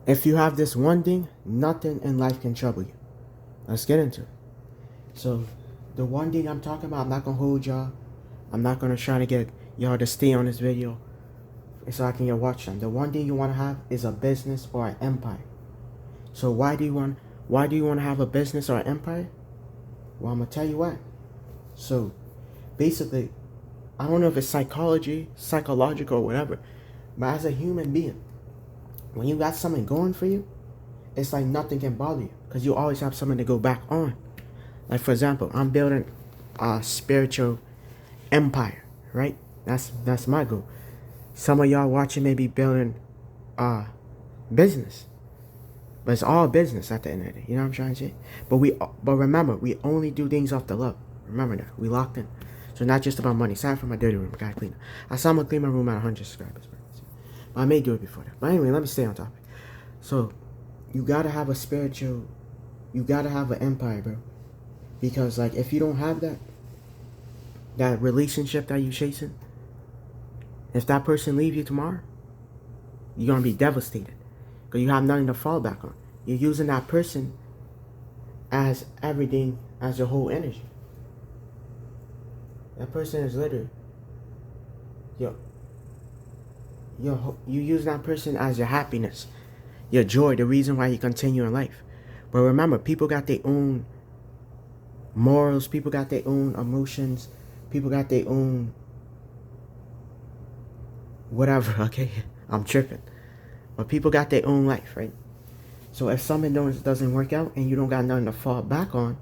If you have this one thing, nothing in life can trouble you. Let's get into it. So, the one thing I'm talking about, I'm not gonna hold y'all. I'm not gonna try to get y'all to stay on this video so I can get watch time. The one thing you want to have is a business or an empire. So why do you want to have a business or an empire? Well, I'm gonna tell you why. So basically, I don't know if it's psychological, or whatever, but as a human being, when you got something going for you, it's like nothing can bother you because you always have something to go back on. Like for example, I'm building a spiritual empire, right? That's my goal. Some of y'all watching may be building a business, but it's all business at the end of the day. You know what I'm trying to say? But remember, we only do things off the love. Remember that we locked in. So not just about money. Aside from my dirty room, I gotta clean it. I saw I'm gonna clean my room at 100 subscribers, but I may do it before that. But anyway, let me stay on topic. So you gotta have a spiritual, you gotta have an empire, bro. Because like if you don't have that relationship that you chasing, if that person leave you tomorrow, you're gonna be devastated because you have nothing to fall back on. You're using that person as everything, as your whole energy. That person is literally you use that person as your happiness, your joy, the reason why you continue in life. But remember, people got their own morals, people got their own emotions, people got their own whatever, okay? I'm tripping. But people got their own life, right? So if something doesn't work out and you don't got nothing to fall back on,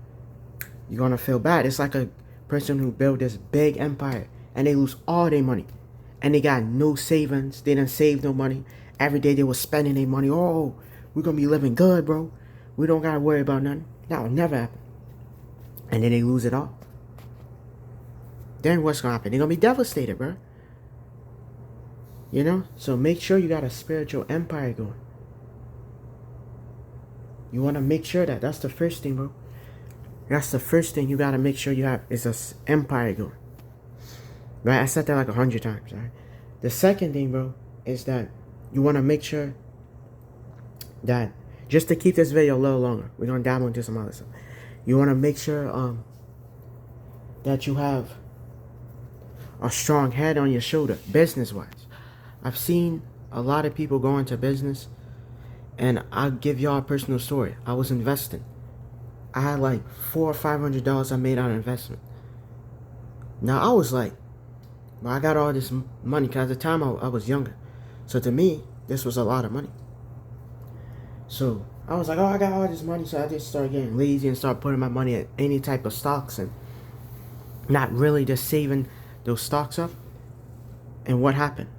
you're gonna feel bad. It's like a person who built this big empire and they lose all their money. And they got no savings. They didn't save no money. Every day they was spending their money. Oh, we're gonna be living good, bro. We don't gotta worry about nothing. That will never happen. And then they lose it all. Then what's gonna happen? They're gonna be devastated, bro. You know? So make sure you got a spiritual empire going. You wanna make sure that's the first thing, bro. That's the first thing you gotta make sure you have is an empire going. Right? I said that like 100 times, right? The second thing, bro, is that you wanna make sure that, just to keep this video a little longer, we're gonna dabble into some other stuff. You wanna make sure that you have a strong head on your shoulder, business-wise. I've seen a lot of people go into business, and I'll give y'all a personal story. I was investing. I had like $400 or $500 I made on investment. Now I was like, well, I got all this money because at the time I was younger. So to me, this was a lot of money. So I was like, oh, I got all this money. So I just started getting lazy and started putting my money at any type of stocks and not really just saving those stocks up. And what happened?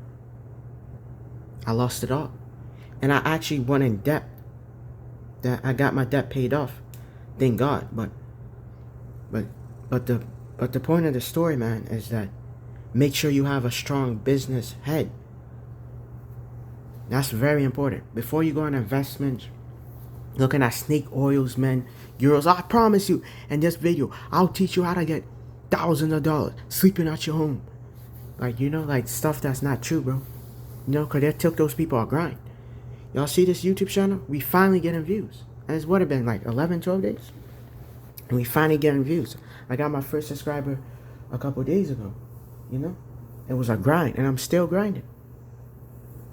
I lost it all. And I actually went in debt. That I got my debt paid off. Thank God. But the point of the story, man, is that make sure you have a strong business head. That's very important. Before you go on investments, looking at snake oils, man, euros, I promise you, in this video, I'll teach you how to get thousands of dollars sleeping at your home. Like, you know, like stuff that's not true, bro. You know, because they took those people a grind. Y'all see this YouTube channel? We finally getting views. And it's what, it been like 11, 12 days? And we finally getting views. I got my first subscriber a couple days ago. You know? It was a grind. And I'm still grinding.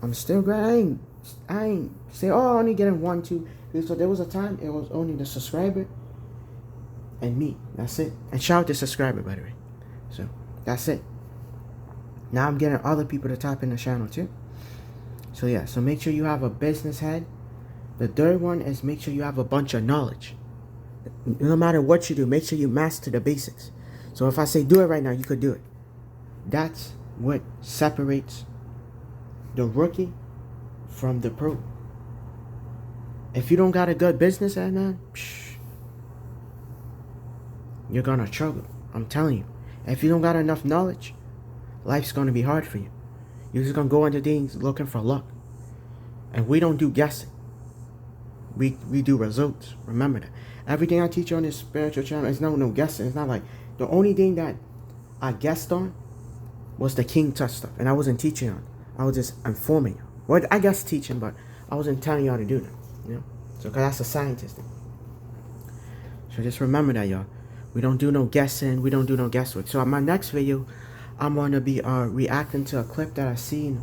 I'm still grinding. I ain't say, oh, I only getting 1, 2. So there was a time it was only the subscriber and me. That's it. And shout out to subscriber, by the way. So that's it. Now I'm getting other people to tap in the channel too. So yeah, so make sure you have a business head. The third one is make sure you have a bunch of knowledge. No matter what you do, make sure you master the basics. So if I say do it right now, you could do it. That's what separates the rookie from the pro. If you don't got a good business head, man, you're gonna struggle. I'm telling you. If you don't got enough knowledge, life's gonna be hard for you. You're just gonna go into things looking for luck. And we don't do guessing. We do results. Remember that. Everything I teach you on this spiritual channel is no guessing. It's not like the only thing that I guessed on was the King Tut stuff. And I wasn't teaching on. I was just informing you. Well, I guess teaching, but I wasn't telling y'all to do that, you know. So, cause that's a scientist thing. So just remember that, y'all. We don't do no guessing. We don't do no guesswork. So, on my next video, I'm gonna be reacting to a clip that I seen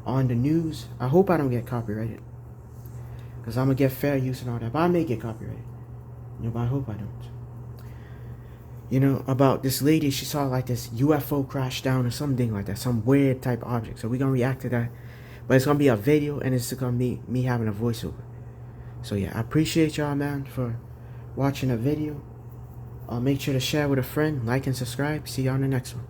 on the news. I hope I don't get copyrighted, cause I'm gonna get fair use and all that. But I may get copyrighted, you know. But I hope I don't. You know, about this lady, she saw like this UFO crash down or something like that, some weird type object. So we're gonna react to that. But it's gonna be a video and it's gonna be me having a voiceover. So yeah, I appreciate y'all, man, for watching the video. Make sure to share with a friend, like and subscribe. See y'all in the next one.